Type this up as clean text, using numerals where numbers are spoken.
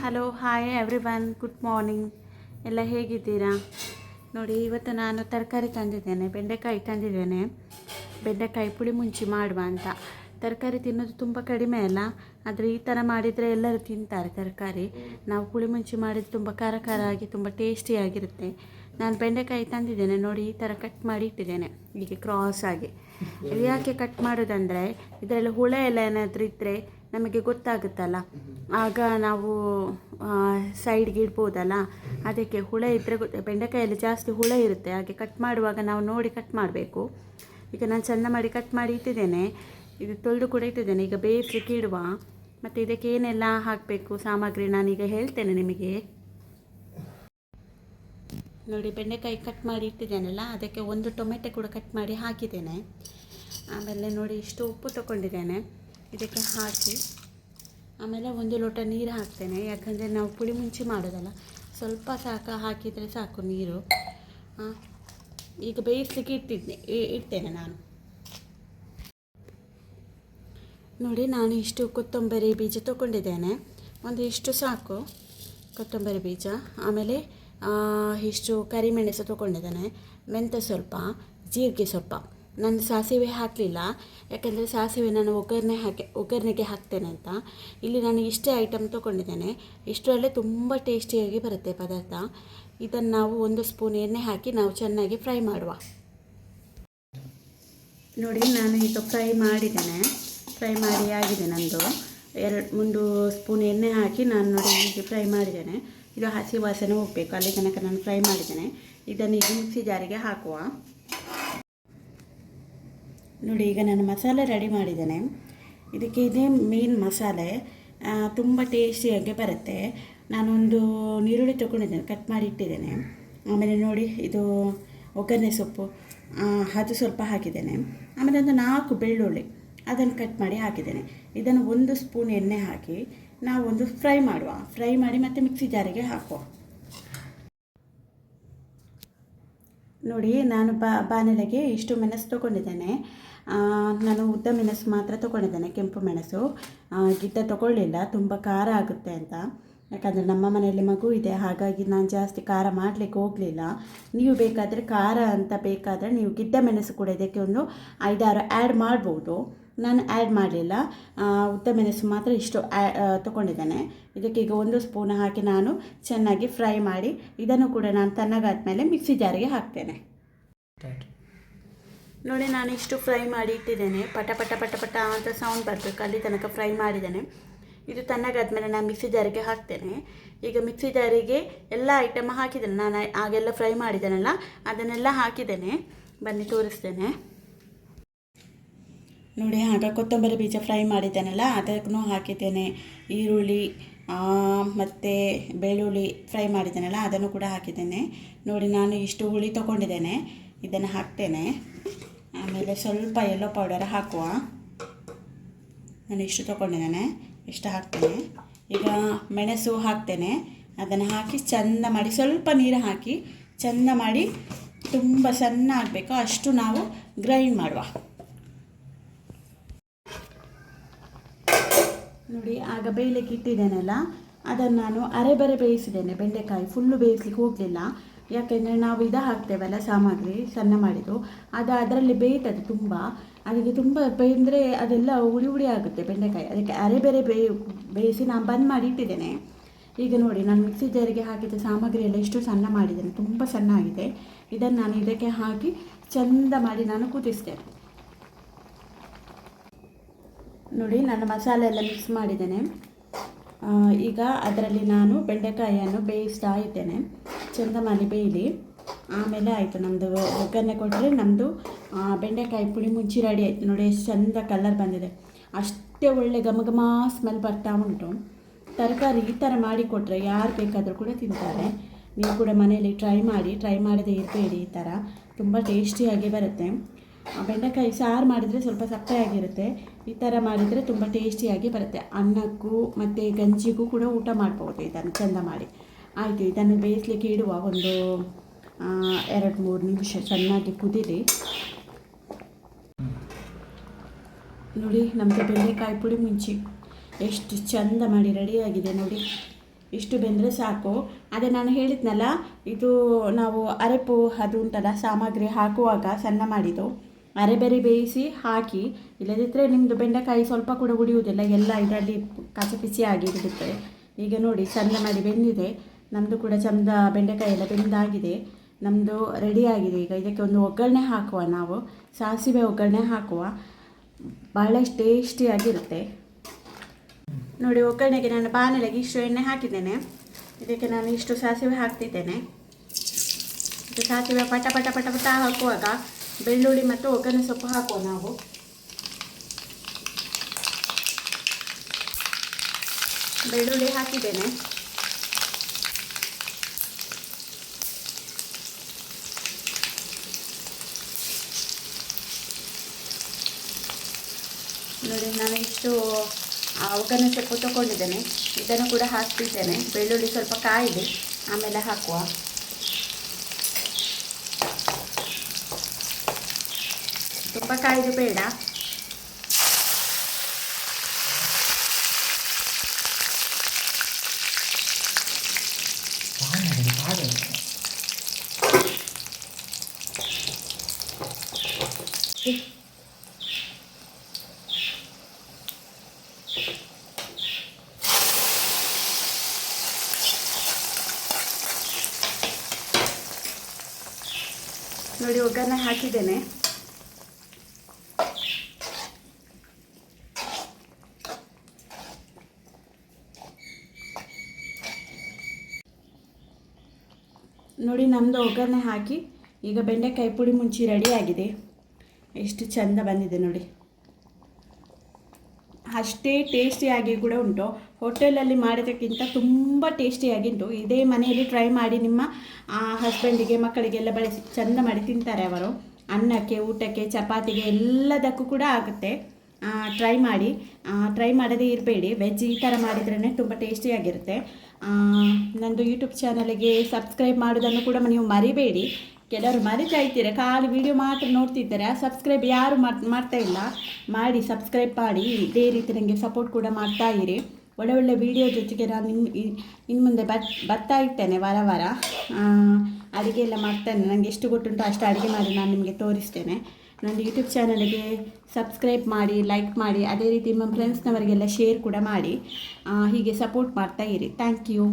Hello hi everyone, good morning. ಎಲ್ಲ ಹೇಗಿದ್ದೀರಾ? ನೋಡಿ, ಇವತ್ತು ನಾನು ತರಕಾರಿ ತಂದಿದ್ದೇನೆ, ಬೆಂಡೆಕಾಯಿ ತಂದಿದ್ದೇನೆ. ಬೆಂಡೆಕಾಯಿ ಪುಳಿ ಮುಂಚಿ ಮಾಡುವ ಅಂತ. ತರಕಾರಿ ತಿನ್ನೋದು ತುಂಬ ಕಡಿಮೆ ಅಲ್ಲ, ಆದರೆ ಈ ಥರ ಮಾಡಿದರೆ ಎಲ್ಲರೂ ತಿಂತಾರೆ ತರಕಾರಿ. ನಾವು ಪುಳಿ ಮುಂಚಿ ಮಾಡಿದರೆ ತುಂಬ ಖಾರ ಖಾರ ಆಗಿ ತುಂಬ ಟೇಸ್ಟಿಯಾಗಿರುತ್ತೆ. ನಾನು ಬೆಂಡೆಕಾಯಿ ತಂದಿದ್ದೇನೆ ನೋಡಿ, ಈ ಥರ ಕಟ್ ಮಾಡಿ ಇಟ್ಟಿದ್ದೇನೆ ಹೀಗೆ ಕ್ರಾಸ್ ಆಗಿ. ಇದು ಯಾಕೆ ಕಟ್ ಮಾಡೋದಂದರೆ, ಇದರಲ್ಲಿ ಹುಳ ಎಲ್ಲ ಏನಾದರೂ ಇದ್ದರೆ ನಮಗೆ ಗೊತ್ತಾಗುತ್ತಲ್ಲ, ಆಗ ನಾವು ಸೈಡ್ಗೆ ಇಡ್ಬೋದಲ್ಲ. ಅದಕ್ಕೆ ಹುಳ ಇದ್ದರೆ ಬೆಂಡೆಕಾಯಲ್ಲಿ ಜಾಸ್ತಿ ಹುಳ ಇರುತ್ತೆ, ಹಾಗೆ ಕಟ್ ಮಾಡುವಾಗ ನಾವು ನೋಡಿ ಕಟ್ ಮಾಡಬೇಕು. ಈಗ ನಾನು ಚೆಂದ ಮಾಡಿ ಕಟ್ ಮಾಡಿ ಇಟ್ಟಿದ್ದೇನೆ, ಇದು ತೊಳೆದು ಕೂಡ ಇಟ್ಟಿದ್ದೇನೆ. ಈಗ ಬೇಯಿಸಲಿಕ್ಕೆ ಇಡುವ. ಮತ್ತು ಇದಕ್ಕೆ ಏನೆಲ್ಲ ಹಾಕಬೇಕು ಸಾಮಗ್ರಿ ನಾನೀಗ ಹೇಳ್ತೇನೆ ನಿಮಗೆ. ನೋಡಿ, ಬೆಂಡೆಕಾಯಿ ಕಟ್ ಮಾಡಿ ಇಟ್ಟಿದ್ದೇನಲ್ಲ, ಅದಕ್ಕೆ ಒಂದು ಟೊಮೆಟೊ ಕೂಡ ಕಟ್ ಮಾಡಿ ಹಾಕಿದ್ದೇನೆ. ಆಮೇಲೆ ನೋಡಿ, ಇಷ್ಟು ಉಪ್ಪು ತಗೊಂಡಿದ್ದೇನೆ, ಇದಕ್ಕೆ ಹಾಕಿ ಆಮೇಲೆ ಒಂದು ಲೋಟ ನೀರು ಹಾಕ್ತೇನೆ. ಯಾಕಂದರೆ ನಾವು ಪುಳಿ ಮುಂಚಿ ಮಾಡೋದಲ್ಲ, ಸ್ವಲ್ಪ ಹಾಕಿದರೆ ಸಾಕು ನೀರು. ಈಗ ಬೇಯಿಸಲಿಕ್ಕೆ ಇಡ್ತೇನೆ ನಾನು. ನೋಡಿ, ನಾನು ಇಷ್ಟು ಕೊತ್ತಂಬರಿ ಬೀಜ ತೊಗೊಂಡಿದ್ದೇನೆ, ಒಂದು ಇಷ್ಟು ಸಾಕು ಕೊತ್ತಂಬರಿ ಬೀಜ. ಆಮೇಲೆ ಇಷ್ಟು ಕರಿಮೆಣಸು ತೊಗೊಂಡಿದ್ದೇನೆ, ಮೆಂತ್ಯ ಸ್ವಲ್ಪ, ಜೀರಿಗೆ ಸ್ವಲ್ಪ. ನಾನು ಸಾಸಿವೆ ಹಾಕಲಿಲ್ಲ, ಯಾಕೆಂದರೆ ಸಾಸಿವೆ ನಾನು ಒಗ್ಗರಣೆಗೆ ಹಾಕ್ತೇನೆ ಅಂತ. ಇಲ್ಲಿ ನಾನು ಇಷ್ಟೇ ಐಟಮ್ ತೊಗೊಂಡಿದ್ದೇನೆ. ಇಷ್ಟರಲ್ಲೇ ತುಂಬ ಟೇಸ್ಟಿಯಾಗಿ ಬರುತ್ತೆ ಪದಾರ್ಥ. ಇದನ್ನು ನಾವು ಒಂದು ಸ್ಪೂನ್ ಎಣ್ಣೆ ಹಾಕಿ ನಾವು ಚೆನ್ನಾಗಿ ಫ್ರೈ ಮಾಡುವ. ನೋಡಿ, ನಾನು ಈಗ ಫ್ರೈ ಮಾಡಿ ಆಗಿದೆ ನಂದು. ಒಂದು ಸ್ಪೂನ್ ಎಣ್ಣೆ ಹಾಕಿ ನಾನು ನೋಡಿ ಹೀಗೆ ಫ್ರೈ ಮಾಡಿದ್ದೇನೆ. ಇದು ಹಸಿ ವಾಸನೆ ಹೋಗಬೇಕು, ಅಲ್ಲಿ ತನಕ ನಾನು ಫ್ರೈ ಮಾಡಿದ್ದೇನೆ. ಇದನ್ನು ಈಗ ಮಿಕ್ಸಿ ಜಾರಿಗೆ ಹಾಕುವ. ನೋಡಿ, ಈಗ ನಾನು ಮಸಾಲೆ ರೆಡಿ ಮಾಡಿದ್ದೇನೆ. ಇದಕ್ಕೆ ಇದೇ ಮೇನ್ ಮಸಾಲೆ, ತುಂಬ ಟೇಸ್ಟಿಯಾಗಿ ಬರುತ್ತೆ. ನಾನೊಂದು ನೀರುಳ್ಳಿ ತೊಗೊಂಡಿದ್ದೇನೆ, ಕಟ್ ಮಾಡಿ ಇಟ್ಟಿದ್ದೇನೆ. ಆಮೇಲೆ ನೋಡಿ, ಇದು ಒಗ್ಗರಣೆ ಸೊಪ್ಪು ಅದು ಸ್ವಲ್ಪ ಹಾಕಿದ್ದೇನೆ. ಆಮೇಲೆ ಒಂದು 4 ಬೆಳ್ಳುಳ್ಳಿ ಅದನ್ನು ಕಟ್ ಮಾಡಿ ಹಾಕಿದ್ದೇನೆ. ಇದನ್ನು ಒಂದು ಸ್ಪೂನ್ ಎಣ್ಣೆ ಹಾಕಿ ನಾವು ಒಂದು ಫ್ರೈ ಮಾಡಿ ಮತ್ತು ಮಿಕ್ಸಿ ಜಾರಿಗೆ ಹಾಕುವ. ನೋಡಿ, ನಾನು ಬಾಣಲೆಗೆ ಇಷ್ಟು ಮೆಣಸು ತೊಗೊಂಡಿದ್ದೇನೆ. ನಾನು ಉದ್ದ ಮೆಣಸು ಮಾತ್ರ ತೊಗೊಂಡಿದ್ದೇನೆ, ಕೆಂಪು ಮೆಣಸು. ಗಿಡ್ಡ ತೊಗೊಳ್ಳಿಲ್ಲ, ತುಂಬ ಖಾರ ಆಗುತ್ತೆ ಅಂತ. ಯಾಕಂದರೆ ನಮ್ಮ ಮನೆಯಲ್ಲಿ ಮಗು ಇದೆ, ಹಾಗಾಗಿ ನಾನು ಜಾಸ್ತಿ ಖಾರ ಮಾಡಲಿಕ್ಕೆ ಹೋಗಲಿಲ್ಲ. ನೀವು ಬೇಕಾದರೆ ಖಾರ ಅಂತ ಬೇಕಾದರೆ ನೀವು ಗಿಡ್ಡ ಮೆಣಸು ಕೂಡ ಇದಕ್ಕೆ ಒಂದು 5-6 ಆ್ಯಡ್ ಮಾಡ್ಬೋದು. ನಾನು ಆ್ಯಡ್ ಮಾಡಲಿಲ್ಲ, ಉದ್ದ ಮೆಣಸು ಮಾತ್ರ ಇಷ್ಟು ತೊಗೊಂಡಿದ್ದೇನೆ. ಇದಕ್ಕೆ ಈಗ 1 ಸ್ಪೂನ್ ಹಾಕಿ ನಾನು ಚೆನ್ನಾಗಿ ಫ್ರೈ ಮಾಡಿ ಇದನ್ನು ಕೂಡ ನಾನು ತಣ್ಣಗಾದ್ಮೇಲೆ ಮಿಕ್ಸಿ ಜಾರಿಗೆ ಹಾಕ್ತೇನೆ. ನೋಡಿ, ನಾನು ಇಷ್ಟು ಫ್ರೈ ಮಾಡಿ ಇಟ್ಟಿದ್ದೇನೆ. ಪಟ ಪಟ ಪಟ ಪಟ ಅಂತ ಸೌಂಡ್ ಬರಬೇಕು, ಅಲ್ಲಿ ತನಕ ಫ್ರೈ ಮಾಡಿದ್ದೇನೆ. ಇದು ತಣ್ಣಗಾದ್ಮೇಲೆ ನಾನು ಮಿಕ್ಸಿ ಜಾರಿಗೆ ಹಾಕ್ತೇನೆ. ಈಗ ಮಿಕ್ಸಿ ಜಾರಿಗೆ ಎಲ್ಲ ಐಟಮ್ ಹಾಕಿದ್ದೇನೆ, ನಾನು ಆಗೆಲ್ಲ ಫ್ರೈ ಮಾಡಿದ್ದೇನಲ್ಲ ಅದನ್ನೆಲ್ಲ ಹಾಕಿದ್ದೇನೆ. ಬನ್ನಿ ತೋರಿಸ್ತೇನೆ. ನೋಡಿ, ಆಗ ಕೊತ್ತಂಬರಿ ಬೀಜ ಫ್ರೈ ಮಾಡಿದ್ದೇನಲ್ಲ ಅದಕ್ಕೂ ಹಾಕಿದ್ದೇನೆ. ಈರುಳ್ಳಿ ಮತ್ತು ಬೆಳ್ಳುಳ್ಳಿ ಫ್ರೈ ಮಾಡಿದ್ದೇನಲ್ಲ ಅದನ್ನು ಕೂಡ ಹಾಕಿದ್ದೇನೆ. ನೋಡಿ, ನಾನು ಇಷ್ಟು ಹುಳಿ ತೊಗೊಂಡಿದ್ದೇನೆ, ಇದನ್ನು ಹಾಕ್ತೇನೆ. ಆಮೇಲೆ ಸ್ವಲ್ಪ ಯೆಲ್ಲೋ ಪೌಡರ್ ಹಾಕುವ. ನಾನು ಇಷ್ಟು ತೊಗೊಂಡಿದ್ದೇನೆ, ಇಷ್ಟು ಹಾಕ್ತೇನೆ. ಈಗ ಮೆಣಸು ಹಾಕ್ತೇನೆ, ಅದನ್ನು ಹಾಕಿ ಚೆಂದ ಮಾಡಿ ಸ್ವಲ್ಪ ನೀರು ಹಾಕಿ ಚೆಂದ ಮಾಡಿ ತುಂಬ ಸಣ್ಣ ಆಗಬೇಕು ಅಷ್ಟು ನಾವು ಗ್ರೈಂಡ್ ಮಾಡುವ. ನೋಡಿ, ಆಗ ಬೇಯಲಿಕ್ಕೆ ಇಟ್ಟಿದ್ದೇನಲ್ಲ ಅದನ್ನು ನಾನು ಅರೆಬರೆ ಬೇಯಿಸಿದ್ದೇನೆ. ಬೆಂಡೆಕಾಯಿ ಫುಲ್ಲು ಬೇಯಿಸ್ಲಿಕ್ಕೆ ಹೋಗಲಿಲ್ಲ, ಯಾಕೆಂದರೆ ನಾವು ಹಾಕ್ತೇವಲ್ಲ ಸಾಮಗ್ರಿ ಸಣ್ಣ ಮಾಡಿದ್ದು, ಅದು ಅದರಲ್ಲಿ ಬೇಯ್ತದೆ ತುಂಬ. ಅದಕ್ಕೆ ತುಂಬ ಬೇಯಿದ್ರೆ ಅದೆಲ್ಲ ಹುಳಿ ಆಗುತ್ತೆ ಬೆಂಡೆಕಾಯಿ. ಅದಕ್ಕೆ ಅರೆಬರೆ ಬೇಯಿಸಿ ನಾನು ಬಂದ್ ಮಾಡಿ ಇಟ್ಟಿದ್ದೇನೆ. ಈಗ ನೋಡಿ, ನಾನು ಮಿಕ್ಸಿ ಜಾರಿಗೆ ಹಾಕಿದ ಸಾಮಗ್ರಿ ಎಲ್ಲ ಇಷ್ಟು ಸಣ್ಣ ಮಾಡಿದ್ದೇನೆ, ತುಂಬ ಸಣ್ಣ ಆಗಿದೆ. ಇದನ್ನು ನಾನು ಇದಕ್ಕೆ ಹಾಕಿ ಚೆಂದ ಮಾಡಿ ನಾನು ಕುದಿಸ್ತೇನೆ. ನೋಡಿ, ನಾನು ಮಸಾಲೆ ಎಲ್ಲ ಮಿಕ್ಸ್ ಮಾಡಿದ್ದೇನೆ. ಈಗ ಅದರಲ್ಲಿ ನಾನು ಬೆಂಡೆಕಾಯಿಯನ್ನು ಬೇಯಿಸ್ತಾ ಇದ್ದೇನೆ, ಚೆಂದ ಮಾಡಿ ಬೇಯಲಿ. ಆಮೇಲೆ ಆಯಿತು, ನಮ್ಮದು ಒಗ್ಗರಣೆ ಕೊಟ್ಟರೆ ನಮ್ಮದು ಬೆಂಡೆಕಾಯಿ ಪುಳಿ ಮುಂಚಿ ರೆಡಿ ಆಯಿತು. ನೋಡಿ, ಎಷ್ಟು ಚೆಂದ ಕಲರ್ ಬಂದಿದೆ, ಅಷ್ಟೇ ಒಳ್ಳೆ ಘಮ ಸ್ಮೆಲ್ ಬರ್ತಾ ಉಂಟು. ತರಕಾರಿ ಈ ಥರ ಮಾಡಿಕೊಟ್ರೆ ಯಾರು ಬೇಕಾದರೂ ಕೂಡ ತಿಂತಾರೆ. ನೀವು ಕೂಡ ಮನೆಯಲ್ಲಿ ಟ್ರೈ ಮಾಡದೇ ಇರಬೇಡಿ, ಈ ಥರ ತುಂಬ ಟೇಸ್ಟಿಯಾಗಿ ಬರುತ್ತೆ. ಬೆಂಡೆಕಾಯಿ ಸಾರು ಮಾಡಿದರೆ ಸ್ವಲ್ಪ ಸಪ್ಪೆಯಾಗಿರುತ್ತೆ, ಈ ಥರ ಮಾಡಿದರೆ ತುಂಬ ಟೇಸ್ಟಿಯಾಗಿ ಬರುತ್ತೆ. ಅನ್ನಕ್ಕೂ ಮತ್ತು ಗಂಜಿಗೂ ಕೂಡ ಊಟ ಮಾಡ್ಬೋದು ಇದನ್ನು ಚೆಂದ ಮಾಡಿ. ಆಯಿತು, ಇದನ್ನು ಬೇಯಿಸಲಿಕ್ಕೆ ಇಡುವ. ಒಂದು 2-3 ನಿಮಿಷ ಚೆನ್ನಾಗಿ ಕುದೀಲಿ. ನೋಡಿ, ನಮ್ಮದು ಬೆಂಡೆಕಾಯಿ ಪುಳಿ ಮುಂಚಿ ಎಷ್ಟು ಚೆಂದ ಮಾಡಿ ರೆಡಿಯಾಗಿದೆ ನೋಡಿ. ಇಷ್ಟು ಬೆಂದರೆ ಸಾಕು. ಅದೇ ನಾನು ಹೇಳಿದ್ನಲ್ಲ, ಇದು ನಾವು ಅರೆಪು ಅದು ಉಂಟಲ್ಲ ಸಾಮಗ್ರಿ ಹಾಕುವಾಗ ಸಣ್ಣ ಮಾಡಿದ್ದು ಅರೆಬೆರೆ ಬೇಯಿಸಿ ಹಾಕಿ, ಇಲ್ಲದಿದ್ದರೆ ನಿಮ್ಮದು ಬೆಂಡೆಕಾಯಿ ಸ್ವಲ್ಪ ಕೂಡ ಉಳಿಯುವುದಿಲ್ಲ, ಎಲ್ಲ ಇದರಲ್ಲಿ ಕಚಪಿಸಿಯಾಗಿ ಬಿಡುತ್ತೆ. ಈಗ ನೋಡಿ ಚಂದ ಮಾಡಿ ಬೆಂದಿದೆ, ನಮ್ಮದು ಕೂಡ ಚಂದ ಬೆಂಡೆಕಾಯಿ ಎಲ್ಲ ಬೆಂದಾಗಿದೆ, ನಮ್ಮದು ರೆಡಿಯಾಗಿದೆ. ಈಗ ಇದಕ್ಕೆ ಒಂದು ಒಗ್ಗರಣೆ ಹಾಕುವ, ನಾವು ಸಾಸಿವೆ ಒಗ್ಗರಣೆ ಹಾಕುವ, ಭಾಳ ಟೇಸ್ಟಿಯಾಗಿರುತ್ತೆ ನೋಡಿ. ಒಗ್ಗರಣೆಗೆ ನಾನು ಬಾಣಲೆಗೆ ಇಷ್ಟು ಎಣ್ಣೆ ಹಾಕಿದ್ದೇನೆ, ಇದಕ್ಕೆ ನಾನು ಇಷ್ಟು ಸಾಸಿವೆ ಹಾಕ್ತಿದ್ದೇನೆ. ಇದು ಸಾಸಿವೆ ಪಟ ಪಟ ಪಟ ಪಟ ಹಾಕುವಾಗ ಬೆಳ್ಳುಳ್ಳಿ ಮತ್ತು ಒಗ್ಗರಣೆ ಸೊಪ್ಪು ಹಾಕುವ ನಾವು. ಬೆಳ್ಳುಳ್ಳಿ ಹಾಕಿದ್ದೇನೆ, ನೋಡಿ ನಾನು ಇಷ್ಟು ಒಗ್ಗರಣೆ ಸೊಪ್ಪು ತೊಗೊಂಡಿದ್ದೇನೆ, ಇದನ್ನು ಕೂಡ ಹಾಕ್ತಿದ್ದೇನೆ. ಬೆಳ್ಳುಳ್ಳಿ ಸ್ವಲ್ಪ ಕಾಯಿದೆ, ಆಮೇಲೆ ಹಾಕುವ. ತುಂಬ ಕಾಯ್ದು ಬೇಡ. ನೋಡಿ ಒಗ್ಗರಣೆ ಹಾಕಿದ್ದೇನೆ, ನೋಡಿ ನಮ್ಮದು ಒಗ್ಗರಣೆ ಹಾಕಿ ಈಗ ಬೆಂಡೆಕಾಯಿ ಪುಡಿ ಮುಂಚಿ ರೆಡಿಯಾಗಿದೆ. ಎಷ್ಟು ಚೆಂದ ಬಂದಿದೆ ನೋಡಿ, ಅಷ್ಟೇ ಟೇಸ್ಟಿಯಾಗಿ ಕೂಡ ಉಂಟು. ಹೋಟೆಲಲ್ಲಿ ಮಾಡೋದಕ್ಕಿಂತ ತುಂಬ ಟೇಸ್ಟಿಯಾಗಿ ಉಂಟು. ಇದೇ ಮನೆಯಲ್ಲಿ ಟ್ರೈ ಮಾಡಿ ನಿಮ್ಮ ಹಸ್ಬೆಂಡಿಗೆ ಮಕ್ಕಳಿಗೆಲ್ಲ ಬಳಸಿ ಚೆಂದ ಮಾಡಿ ತಿಂತಾರೆ ಅವರು. ಅನ್ನಕ್ಕೆ, ಊಟಕ್ಕೆ, ಚಪಾತಿಗೆ ಎಲ್ಲದಕ್ಕೂ ಕೂಡ ಆಗುತ್ತೆ. ಟ್ರೈ ಮಾಡಿ, ಟ್ರೈ ಮಾಡದೇ ಇರಬೇಡಿ. ವೆಜ್ ಈ ಥರ ಮಾಡಿದ್ರೇ ತುಂಬ ಟೇಸ್ಟಿಯಾಗಿರುತ್ತೆ. ನನ್ನದು ಯೂಟ್ಯೂಬ್ ಚಾನಲಿಗೆ ಸಬ್ಸ್ಕ್ರೈಬ್ ಮಾಡೋದನ್ನು ಕೂಡ ನೀವು ಮರಿಬೇಡಿ. ಕೆಲವರು ಮರಿತಾ ಇರ್ತೀರ, ಖಾಲಿ ವಿಡಿಯೋ ಮಾತ್ರ ನೋಡ್ತಿದ್ದಾರೆ, ಸಬ್ಸ್ಕ್ರೈಬ್ ಯಾರು ಮಾಡ್ತಾ ಇಲ್ಲ. ಮಾಡಿ, ಸಬ್ಸ್ಕ್ರೈಬ್ ಮಾಡಿ. ಇದೇ ರೀತಿ ನನಗೆ ಸಪೋರ್ಟ್ ಕೂಡ ಮಾಡ್ತಾ ಇರಿ. ಒಳ್ಳೆ ಒಳ್ಳೆ ವಿಡಿಯೋ ಜೊತೆಗೆ ನಾನು ಇನ್ನು ಮುಂದೆ ಬರ್ತಾ ಇರ್ತೇನೆ. ವಾರ ಅಡುಗೆ ಎಲ್ಲ ಮಾಡ್ತೇನೆ. ನನಗೆ ಎಷ್ಟು ಗೊತ್ತುಂಟು ಅಷ್ಟು ಅಡುಗೆ ಮಾಡಿ ನಾನು ನಿಮಗೆ ತೋರಿಸ್ತೇನೆ. ನನ್ನ ಯೂಟ್ಯೂಬ್ ಚಾನಲಿಗೆ ಸಬ್ಸ್ಕ್ರೈಬ್ ಮಾಡಿ, ಲೈಕ್ ಮಾಡಿ, ಅದೇ ರೀತಿ ನಿಮ್ಮ ಫ್ರೆಂಡ್ಸ್ನವರಿಗೆಲ್ಲ ಶೇರ್ ಕೂಡ ಮಾಡಿ. ಹೀಗೆ ಸಪೋರ್ಟ್ ಮಾಡ್ತಾ ಇರಿ. Thank you.